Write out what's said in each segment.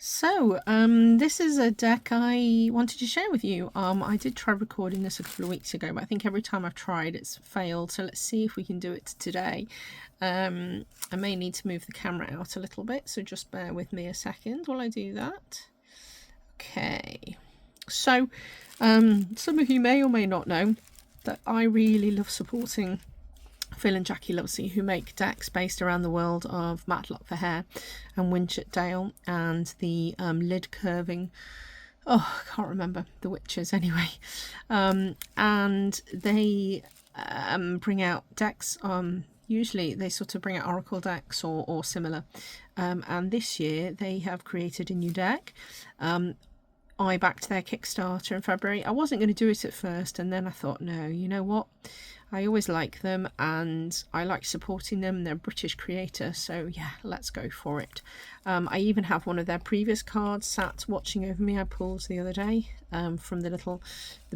This is a deck I wanted to share with you. I did try recording this a couple of weeks ago, but I think every time I've tried it's failed. So let's see if we can do it today. I may need to move the camera out a little bit, so just bear with me a second while I do that. Okay. Some of you may or may not know that I really love supporting Phil and Jacqui Lovesey, who make decks based around the world of Matlock for Hair and Winchet Dale and the lid curving, I can't remember, the witches anyway. And they bring out decks, usually they sort of bring out oracle decks or similar. And this year they have created a new deck. I backed their Kickstarter in February. I wasn't going to do it at first, and then I thought, no, you know what? I always like them and I like supporting them. They're a British creator, so yeah, let's go for it. I even have one of their previous cards sat watching over me. I pulled the other day from the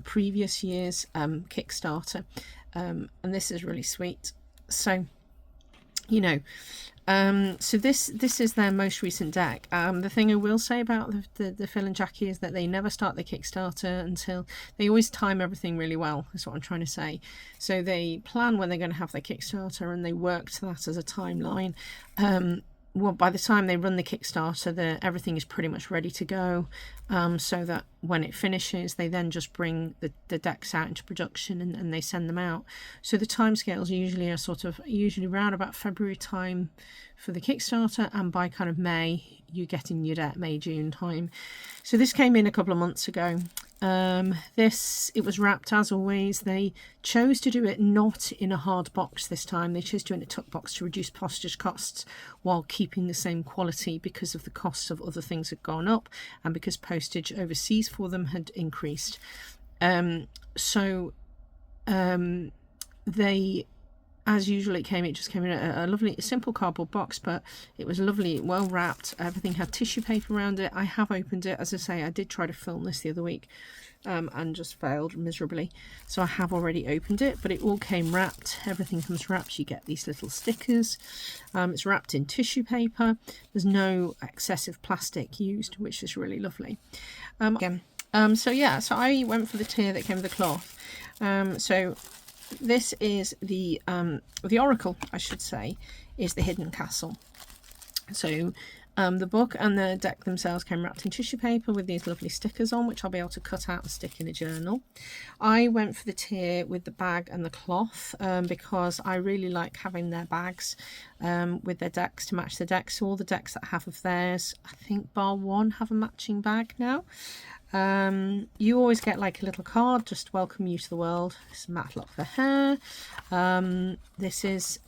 previous year's Kickstarter, and this is really sweet. So, you know, so this is their most recent deck. The thing I will say about the Phil and Jacqui is that they never start their Kickstarter until they always time everything really well, is what I'm trying to say. So they plan when they're going to have their Kickstarter and they work to that as a timeline. Well, by the time they run the Kickstarter, everything is pretty much ready to go, so that when it finishes, they then just bring the decks out into production and they send them out. So the timescales usually are usually around about February time for the Kickstarter, and by kind of May, you're getting your deck, May, June time. So this came in a couple of months ago. It was wrapped as always. They chose to do it not in a hard box this time. They chose to do it in a tuck box to reduce postage costs while keeping the same quality, because of the costs of other things had gone up and because postage overseas for them had increased. They, as usual, it just came in a lovely simple cardboard box, but it was lovely, well wrapped. Everything had tissue paper around it. I have opened it. As I say, I did try to film this the other week and just failed miserably, so I have already opened it, but it all came wrapped. Everything comes wrapped. You get these little stickers. It's wrapped in tissue paper. There's no excessive plastic used, which is really lovely. So I went for the tier that came with the cloth. So this is the oracle, I should say, is the Hidden Castle. So the book and the deck themselves came wrapped in tissue paper with these lovely stickers on, which I'll be able to cut out and stick in a journal. I went for the tier with the bag and the cloth because I really like having their bags with their decks to match the decks. So all the decks that I have of theirs, I think bar one, have a matching bag now. You always get like a little card, just welcome you to the world. This is Matlock for Hair. This is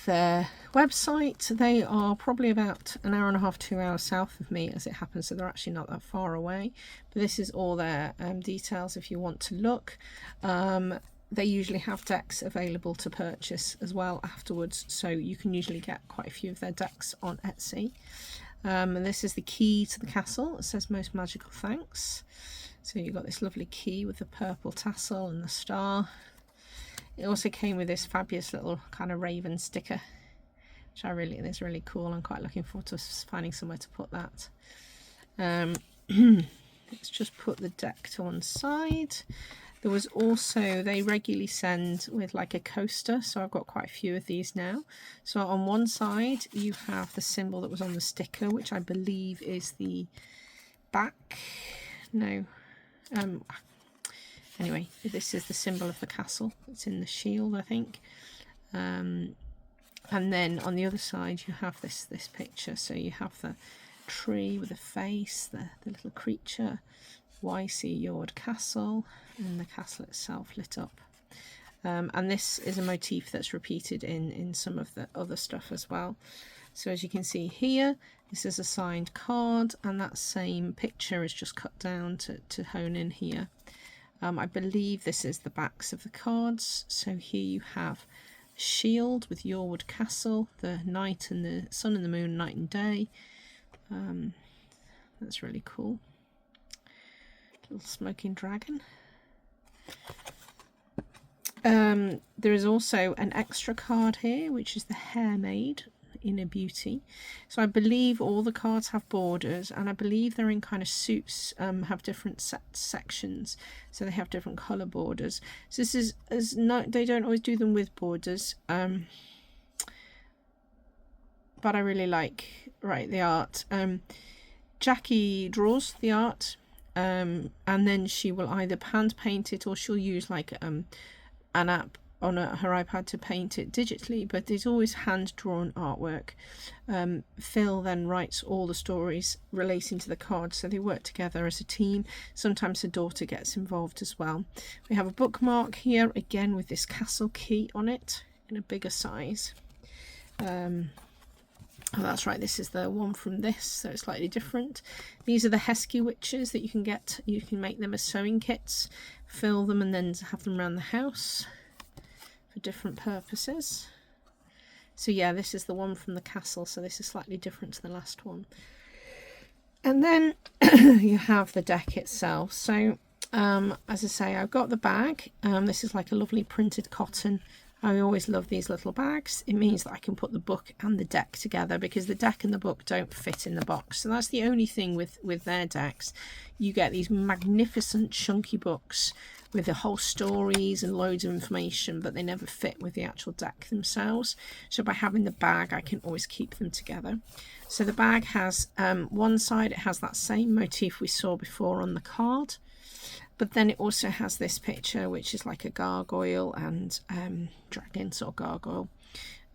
their website. They are probably about an hour and a half, 2 hours south of me as it happens, so they're actually not that far away. But this is all their details if you want to look. They usually have decks available to purchase as well afterwards, so you can usually get quite a few of their decks on Etsy. And this is the key to the castle. It says most magical thanks. So you've got this lovely key with the purple tassel and the star. It also came with this fabulous little kind of raven sticker, which is really cool. I'm quite looking forward to finding somewhere to put that. Let's just put the deck to one side. There was also, they regularly send with like a coaster, so I've got quite a few of these now. So on one side you have the symbol that was on the sticker, which I believe is the back. No. Anyway, this is the symbol of the castle. It's in the shield, I think. And then on the other side you have this picture. So you have the tree with a face, the little creature, YC Yord Castle, and the castle itself lit up. And this is a motif that's repeated in some of the other stuff as well. So as you can see here, this is a signed card, and that same picture is just cut down to hone in here. I believe this is the backs of the cards. So here you have shield with Yorwood Castle, the night and the sun and the moon, night and day. That's really cool. Little smoking dragon. There is also an extra card here, which is the Hair Maid. inner beauty. So I believe all the cards have borders, and I believe they're in kind of suits, have different sections, so they have different color borders. So this is they don't always do them with borders, but I really like the art. Jacqui draws the art, and then she will either hand paint it, or she'll use like an app on her iPad to paint it digitally, but there's always hand-drawn artwork. Phil then writes all the stories relating to the cards, so they work together as a team. Sometimes her daughter gets involved as well. We have a bookmark here, again with this castle key on it in a bigger size. Oh, that's right, this is the one from this, so it's slightly different. These are the Hesky witches that you can get. You can make them as sewing kits, fill them, and then have them around the house for different purposes. So yeah, this is the one from the castle, so this is slightly different to the last one. And then you have the deck itself. So as I say, I've got the bag. This is like a lovely printed cotton. I always love these little bags. It means that I can put the book and the deck together, because the deck and the book don't fit in the box. So that's the only thing with their decks. You get these magnificent chunky books with the whole stories and loads of information, but they never fit with the actual deck themselves. So by having the bag, I can always keep them together. So the bag has one side, it has that same motif we saw before on the card. But then it also has this picture, which is like a gargoyle and dragon sort of gargoyle,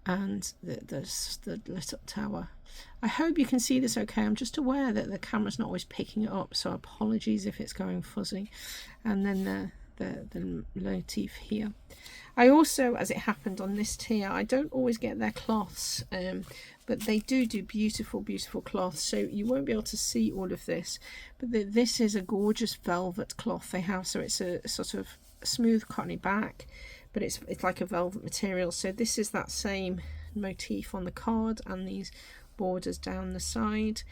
and the lit up tower. I hope you can see this okay. I'm just aware that the camera's not always picking it up, so apologies if it's going fuzzy. And then the motif here. I also, as it happened on this tier, I don't always get their cloths, but they do beautiful cloths, so you won't be able to see all of this, but this is a gorgeous velvet cloth they have. So it's a sort of smooth cottony back, but it's like a velvet material. So this is that same motif on the card, and these borders down the side.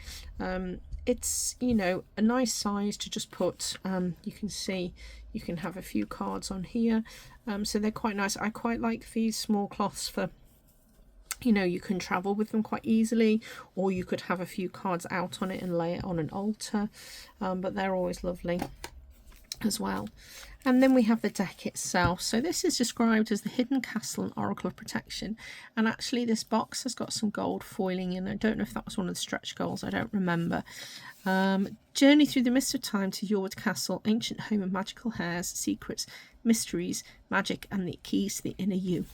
It's, you know, a nice size to just put, you can see you can have a few cards on here, so they're quite nice. I quite like these small cloths for, you know, you can travel with them quite easily, or you could have a few cards out on it and lay it on an altar, but they're always lovely as well. And then we have the deck itself. So this is described as the Hidden Castle and Oracle of Protection, and actually this box has got some gold foiling in. I don't know if that was one of the stretch goals, I don't remember. Journey through the mist of time to Yorwood Castle, ancient home of magical hairs, secrets, mysteries, magic, and the keys to the inner you.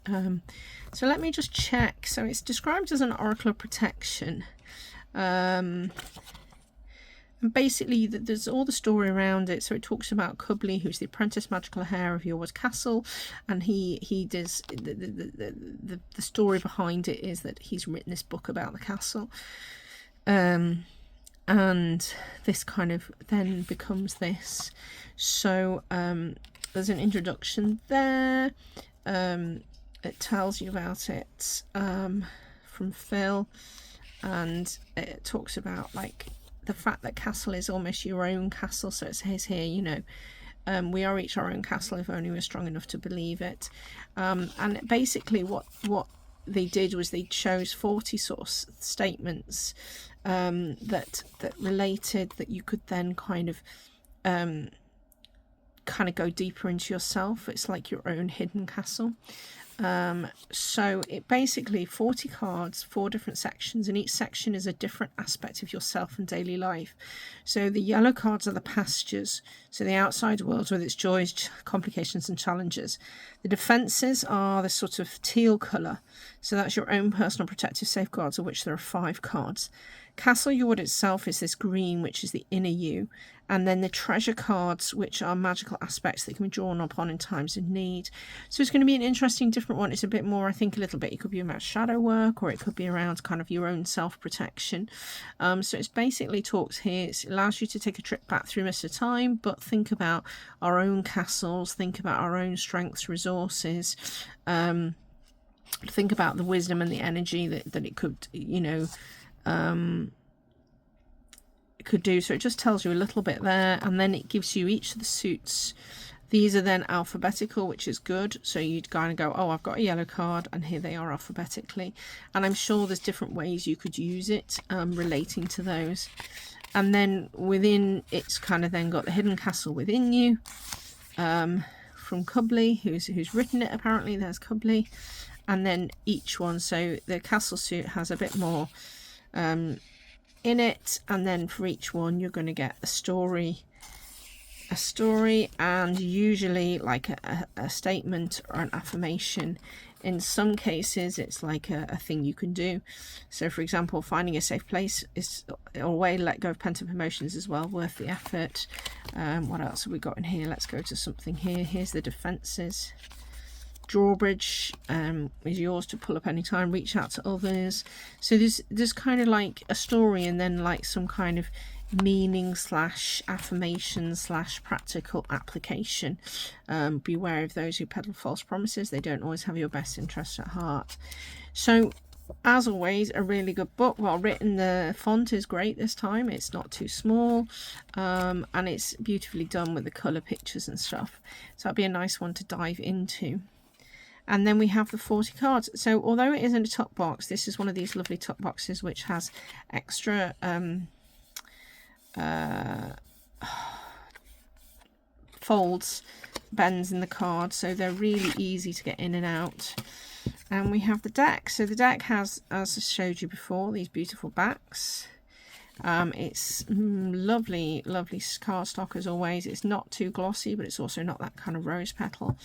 So let me just check. So it's described as an Oracle of Protection, and basically there's all the story around it. So it talks about Cubley, who's the apprentice magical heir of Yorwood Castle, and he does the story behind it is that he's written this book about the castle, and this kind of then becomes this. So there's an introduction there. It tells you about it from Phil, and it talks about like the fact that castle is almost your own castle. So it says here, you know, we are each our own castle if only we're strong enough to believe it. And basically what they did was they chose 40 sort of statements that related, that you could then kind of go deeper into yourself. It's like your own hidden castle. So it basically 40 cards, 4 different sections, and each section is a different aspect of yourself and daily life. So the yellow cards are the pastures, so the outside world with its joys, complications and challenges. The defences are the sort of teal colour, so that's your own personal protective safeguards, of which there are 5 cards. Castle Yorwood itself is this green, which is the inner you, and then the treasure cards, which are magical aspects that can be drawn upon in times of need. So it's going to be an interesting, different one. It's a bit more, I think, a little bit, it could be about shadow work, or it could be around kind of your own self-protection. So it's basically talks here, it allows you to take a trip back through Mist of Time, but think about our own castles, think about our own strengths, resources, think about the wisdom and the energy that it could, you know, it could do. So it just tells you a little bit there, and then it gives you each of the suits These are then alphabetical, which is good. So you'd kind of go, oh, I've got a yellow card, and here they are alphabetically. And I'm sure there's different ways you could use it relating to those. And then within, it's kind of then got the Hidden Castle Within You from Cubley, who's written it apparently. There's Cubley. And then each one, so the castle suit has a bit more in it, and then for each one you're going to get a story, and usually like a statement or an affirmation. In some cases it's like a thing you can do. So for example, finding a safe place is a way to let go of pent-up emotions as well, worth the effort. What else have we got in here? Let's go to something here. Here's the defenses. Drawbridge is yours to pull up anytime. Reach out to others. So there's kind of like a story, and then like some kind of meaning / affirmation / practical application. Beware of those who peddle false promises. They don't always have your best interests at heart. So as always, a really good book, well written. The font is great this time, it's not too small, and it's beautifully done with the colour pictures and stuff. So that'd be a nice one to dive into. And then we have the 40 cards. So although it isn't a top box, this is one of these lovely top boxes which has extra folds, bends in the card, so they're really easy to get in and out. And we have the deck. So the deck has, as I showed you before, these beautiful backs. It's lovely cardstock as always. It's not too glossy, but it's also not that kind of rose petal.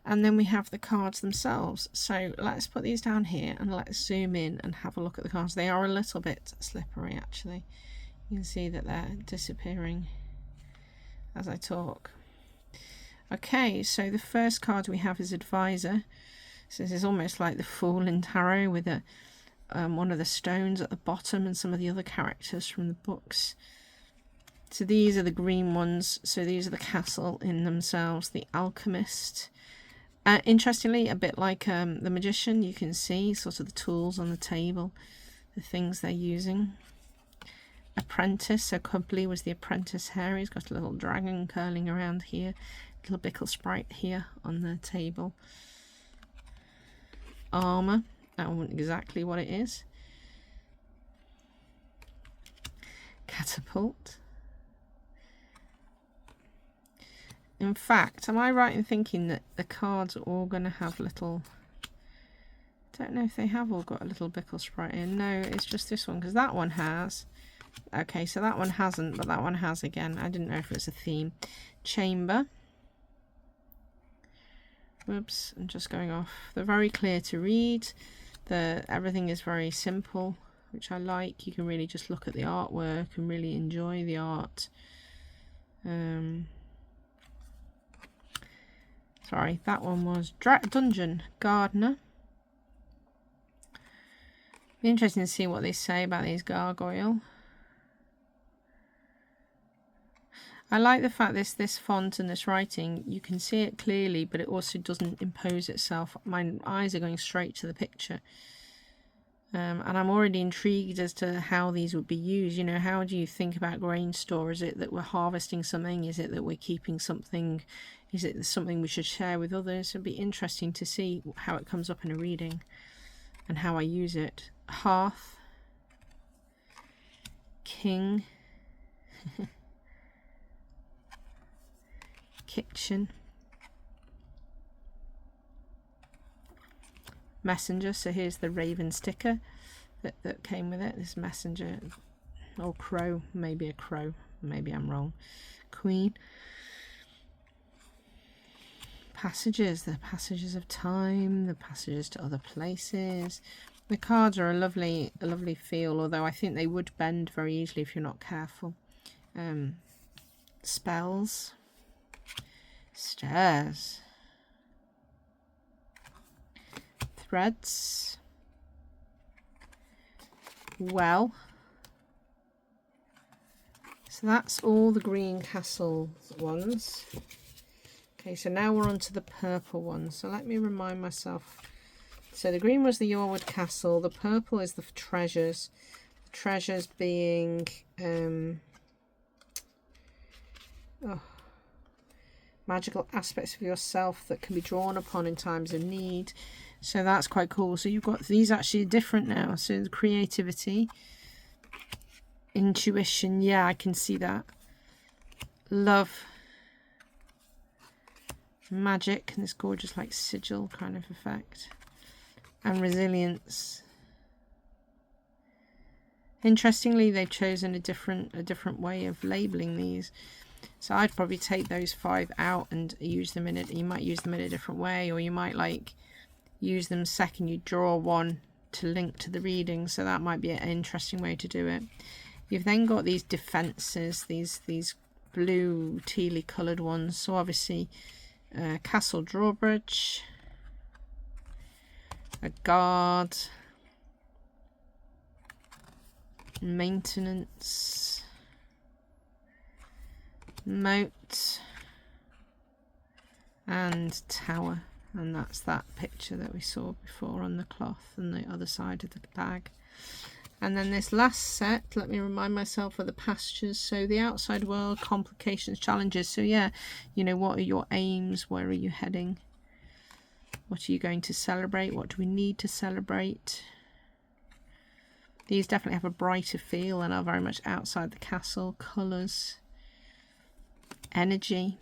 And then we have the cards themselves. So let's put these down here and let's zoom in and have a look at the cards. They are a little bit slippery actually. You can see that they're disappearing as I talk. Okay, so the first card we have is Advisor. So this is almost like the Fool in tarot with a one of the stones at the bottom and some of the other characters from the books. So these are the green ones. So these are the castle in themselves. The Alchemist. Interestingly, a bit like the Magician, you can see sort of the tools on the table, the things they're using. Apprentice, so Cubley was the apprentice here. He's got a little dragon curling around here, little Bickle sprite here on the table. Armour, I don't know exactly what it is. Catapult. In fact, am I right in thinking that the cards are all going to have little... I don't know if they have all got a little Bickle sprite in. No, it's just this one, because that one has. Okay, so that one hasn't, but that one has again. I didn't know if it's a theme. Chamber. Whoops, I'm just going off. They're very clear to read. Everything is very simple, which I like. You can really just look at the artwork and really enjoy the art. Sorry, that one was Dungeon Gardener. Be interesting to see what they say about these gargoyle. I like the fact this font and this writing, you can see it clearly, but it also doesn't impose itself. My eyes are going straight to the picture. And I'm already intrigued as to how these would be used. You know, how do you think about grain store? Is it that we're harvesting something? Is it that we're keeping something? Is it something we should share with others? It'd be interesting to see how it comes up in a reading and how I use it. Hearth. King. Kitchen. Messenger, so here's the raven sticker that came with it, this messenger, or crow, maybe a crow, maybe I'm wrong. Queen. Passages, the passages of time, the passages to other places. The cards are a lovely feel, although I think they would bend very easily if you're not careful. Spells. Stairs. Threads. Well, so that's all the green castle ones. Okay, so now we're on to the purple one. So let me remind myself. So the green was the Yorwood Castle. The purple is the treasures. The treasures being magical aspects of yourself that can be drawn upon in times of need. So that's quite cool. So you've got these actually different now. So the creativity, intuition, yeah, I can see that. Love, magic, and this gorgeous like sigil kind of effect, and resilience. Interestingly, they've chosen a different way of labeling these. So I'd probably take those 5 out and use them in it. You might use them in a different way, or you might like use them second you draw one to link to the reading. So that might be an interesting way to do it. You've then got these defenses, these blue tealy coloured ones. So obviously castle drawbridge, a guard, maintenance, moat, and tower. And that's that picture that we saw before on the cloth and the other side of the bag. And then this last set, let me remind myself of the pastures. So the outside world, complications, challenges. So yeah, you know, what are your aims? Where are you heading? What are you going to celebrate? What do we need to celebrate? These definitely have a brighter feel and are very much outside the castle. Colours, energy.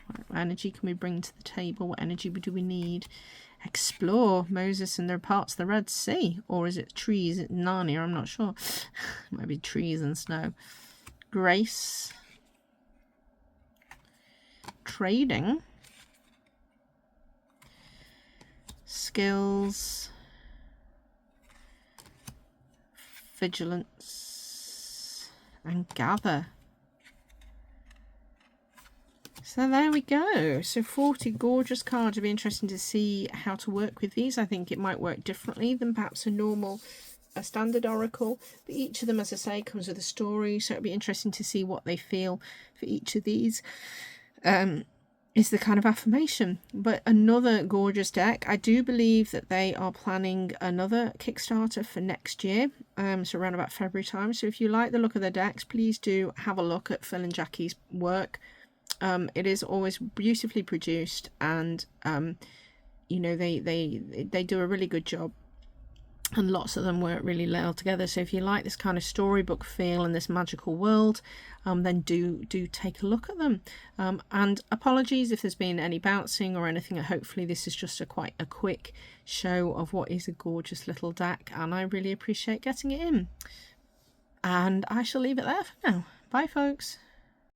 What energy can we bring to the table? What energy do we need? Explore. Moses and their parts of the Red Sea. Or is it trees? Narnia? I'm not sure. It might be trees and snow. Grace. Trading. Skills. Vigilance. And gather. So there we go. So 40 gorgeous cards. It'll be interesting to see how to work with these. I think it might work differently than perhaps a standard oracle. But each of them, as I say, comes with a story. So it'll be interesting to see what they feel for each of these. Is the kind of affirmation. But another gorgeous deck. I do believe that they are planning another Kickstarter for next year. So around about February time. So if you like the look of their decks, please do have a look at Phil and Jacqui's work. It is always beautifully produced, and you know, they do a really good job, and lots of them work really well together. So if you like this kind of storybook feel and this magical world, then do take a look at them. And apologies if there's been any bouncing or anything. Hopefully this is just quite a quick show of what is a gorgeous little deck, and I really appreciate getting it in. And I shall leave it there for now. Bye folks.